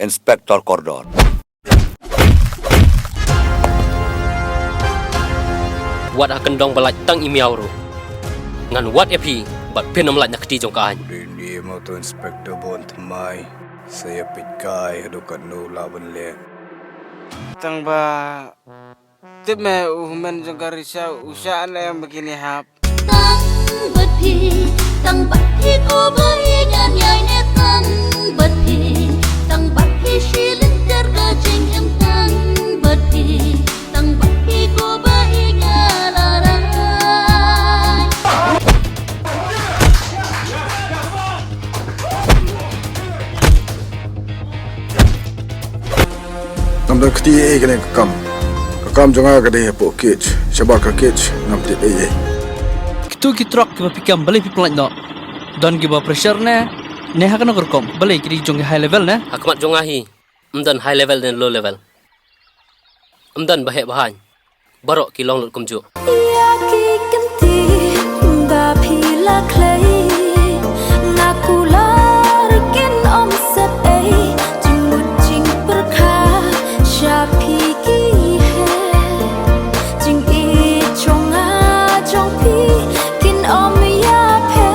Inspektor Kordon. Wat akan dong balaj tang imiau ru. Ngan wat epi bat penam laj nak ti jong ka an. Ini mau tu inspektor bon temai. Saya pikai adukan nula benle. Tang ba tip me umen jong karisa usaha yang begini hap. Tang bật thi cô với nhan nhai nè tang bật thi shi linh ter ka cheng em tang bật thi cô với nya la la. Nam dah ketiak kena kakam jangan kedai pokej, sebab kakej nampak dia. Tu kitrok ke pikam balai pipelan no. Don giba pressure ne hakan korkom balai kiri jong high level ne. Hakmat jong ahi. Amdan high level dan low level. Amdan bahek bahan. Barok ki long lut kumju. Ya ki kenti ba phila clay nakula rikin om sep ai jimut jing perkha shapi ki hai jing I chong a chong pi om ya phe.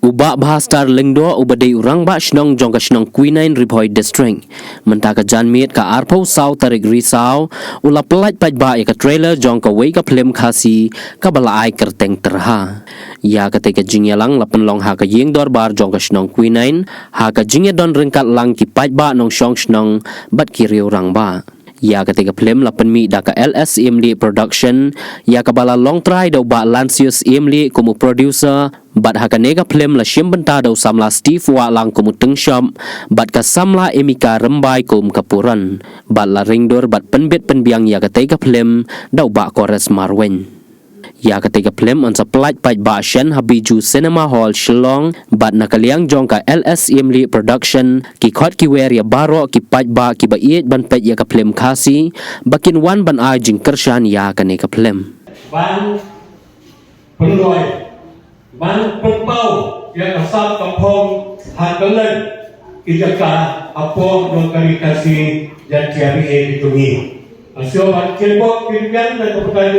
Ubak bahastar lengdo ubadai urang ba shnong jong ka shnong Quinine Riphoi District. Mentaka janmiet ka arpau sau tarik risau ula pelaj paj ba ya ka trailer jong ka wei ka film khasi ka bala ai kerteng terha. Ya ketika jingyalang lapen long ha ka yeng dor bar jong ka shnong Quinine ha ka jingya don rengkat lang ki paj ba nong shong shnong bat kiri urang ba. Ya ketika film lapan mi da ka LS Imli Production ya ka bala long try da ba Lancius Imli kumu producer bat ha ka nega film la shim benta da samla Steve wa lang kumu tengsham bat ka samla Emika Rembai kum kapuran bat la ringdor bat penbit penbiang ya ketika film da ba Kores Marwen. Ya ketika film on supply paj ba Shen Habiju Cinema Hall Shillong bat nakaliang jong ka LS Imli Production ki khot ki wer ya baro ki paj ba ki ba iet ban paj ya ka film khasi bakin wan ban a jing kershan ya ka ne ka film ban penloi ban penpau ya kasap kampung hakalan kijaka apong dong kari kasi dan tiari itu ni asio ban kelbok kirgan dan keputai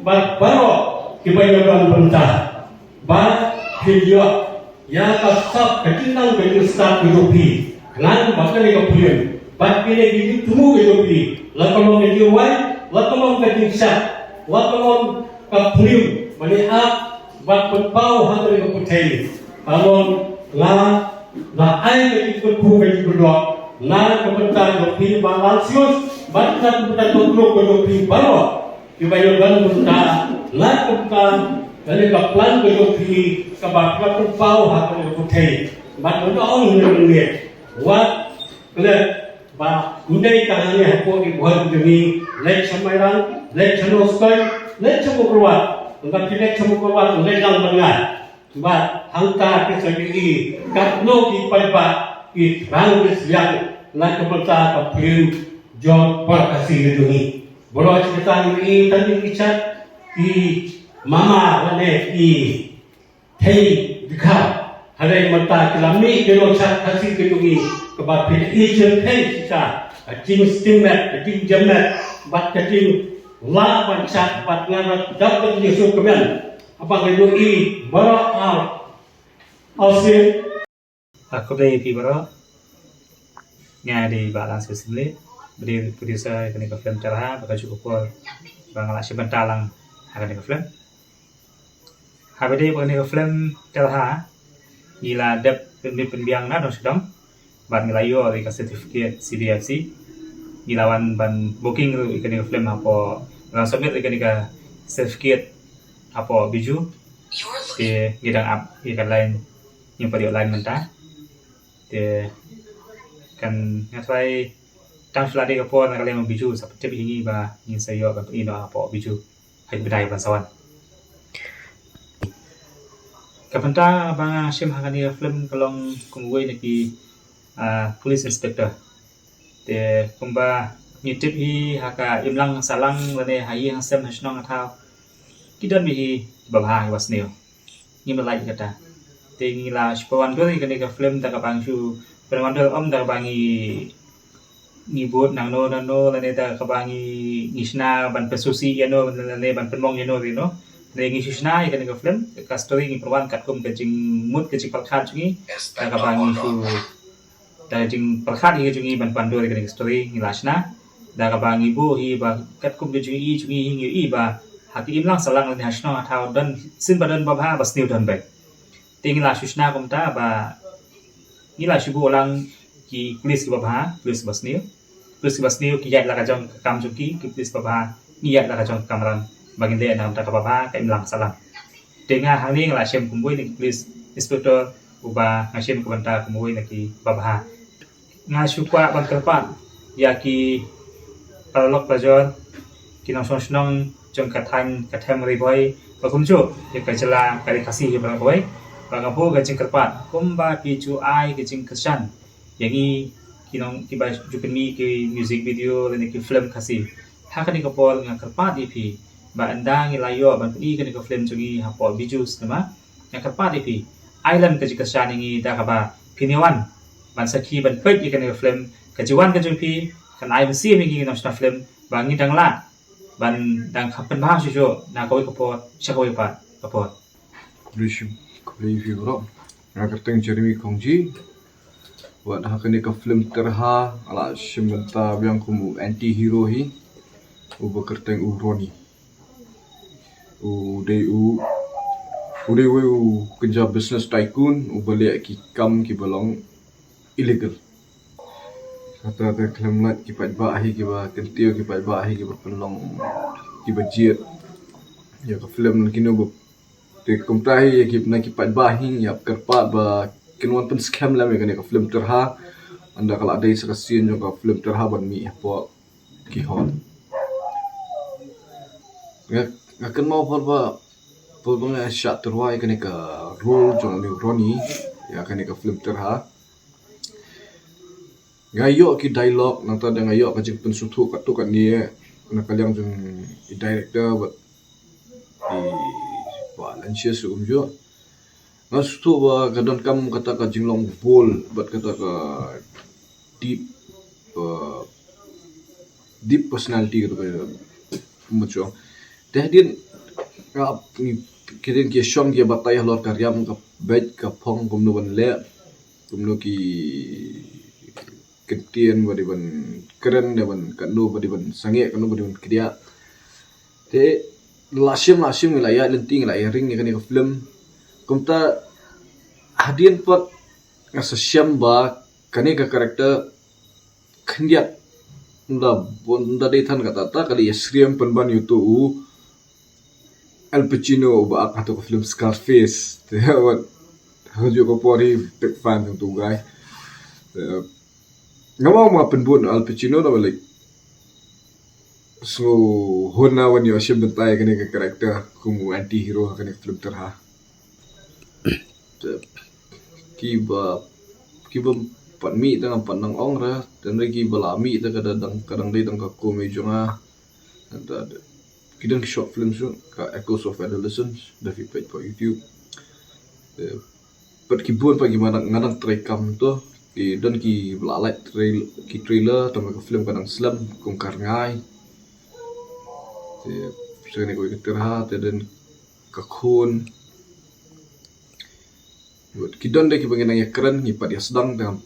bat baro kibayaran bentah bat video ya kasap kecinang kecinang hidupi ngan bakal ikapulian bat kini gitu temu hidupi lakolong kejiwai lakolong kejingsat lakolong kapulian melihat bat penpau hantar ikaputai kalong la ai kejiku kejiberdok na kepentar hidupi balansius bat kepentar hidupi baro kibayaran bentah la kepentar dari kaplan kejoki kabakla pau hakul kuthei bat no on ne wat klet ba undai kahani hapo ki bhar demi lek samairang lek chanoskoi lek chamukrwa ngak lek chamukrwa lek lang bangai ba hangka ke sagi katno ki palba ki rang ke siang la kepentar kapin jod perkasi demi bolo cerita ni tadi kichat ki mama wane ki thei dikha hare mata kelami kelo chat khasi ketungi kebat pil thei sisa jing stimet jing jamet bat keting la ban chat bat ngan dapat yesu kemen apa ngedo I bara ausin aku dari Pibaro ngadi balance sesile beri producer kene ka film terha baka cukup pol bangala sebentalang akan ka film habede kene ka film terha ila dep penbiang na dong sedang ban ngelayo di certificate CBFC gilawan ban booking tu ikan ika film apa lang submit ikan ika certificate apa biju di gidang up ikan lain yang pada lain mentah di kan ngatai tang seladi ke pon kalian biju seperti ini ba yang saya ban ini apa biju hai bedai ban sawan kapenta bang sim hakani film kalong kumui naki police inspector te kumba ngitip hi haka imlang salang lane hai hang sem hasnong athau kidan bi babha wasneo ni malai kata te ngila spawan doi kani ka film ta ka bangsu perwandel om da bangi ngibut nang no lane ta ka bangi ngisna ban pesusi yano lane ban penmong yano rino Nengi susna ikan ika film ka story ngi perwan kat kum kecing mut kecing perkhat jungi ta ka bangi su ta jing perkhat hi jungi ban pandu ikan ika story ngi lasna da ka bangi bu hi ba kat kum jungi ngi i ba hati imlang salang ni hasno athau dan sin badan babha bas new dan back tingi la susna kum ta ba ni la shubu lang ki police ki babha police bas new ki yat la ka jong kam jungi ki police babha ni yat la ka jong kamran bagi dia dalam tak apa-apa kayak bilang salam dengan hal ini lah sem kumpul ni please inspektor ubah ngasim kebentar kumpul lagi babah ngasukwa bangkerpan ya ki palok pajon kinong sonong jong katang riboy bakumcu ya kajela kali kasih ya boy bangapo gajing kerpan kumba picu ai gajing kesan yang ini kinong tiba jupeni ke music video dan ke film kasih hakan ni kapol ngakerpan ipi ba anda ngilayo ban pedi kan ko film jungi hapo bijus nama yang kepat ipi island ke jika shaningi da kaba piniwan ban saki ban ped ikan ko film kejuan ke jumpi kan ai besi mingi national film bangi dangla ban dang kapan bah sujo na ko pot sakoi pat pot Rishim review ro agar teng Jeremy Kongji buat hakani ka film terha ala shimenta biang kumu anti hero hi ubakerteng uroni Uday kerja business tycoon balik ki kam ki balong illegal kata kelamat ki pat bahi ki ba kentio ki pat bahi ki pelong ki budget ya ka film kino bu te komprahi ki na ki pat bahi ya kerpa ba kinwan pen scam lam ya ka film terha anda kalau ada sekasian juga film terha ban mi apa ki hon ya akan mau perba shot terwai kan ka role jong ni Ronnie ya kan ka film terha ngayo ki dialog nanta da ngayo ka jing pensutu kat tu kan ni na kalyang jong director buat di Valencia su umjo ngastu ba kadon kam kata ka jinglong bol buat kata ka deep personality gitu ka mucho Dahdian kirin ki shom ki batay lor karyam ka bed ka phong kumno ban le kumno ki kentien badi ban keren de ban kanu badi ban sange kanu badi ban kriya te lasim wilaya lenting la ring ni kan film kumta hadian pot ngasa syam ba kani ka karakter khandiat nda bonda de than kata ta kali yasriam penban yutu Al Pacino ba atau film Scarface what hajo ko pori big fan ng tugay ngamaw mga penbun Al Pacino na balik so hona wan yo siya bentay kani ka karakter kumu anti hero kani film terha kiba pat mi tang panang ong ra dan lagi balami ta kadang dai tang ka komedyo nga Kidang short films ka Echoes of Adolescence dari page po YouTube. Pat kibun pagi mana ngadang trekam tu dan ki belalai trailer tambah ke film kadang slam kong karngai. Saya ni kau terhat dan kakun. Buat kidon dek pengen yang keren ni pada sedang dengan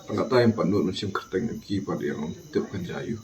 pengatai yang panut macam kerteng ki pada yang tip kan jayu.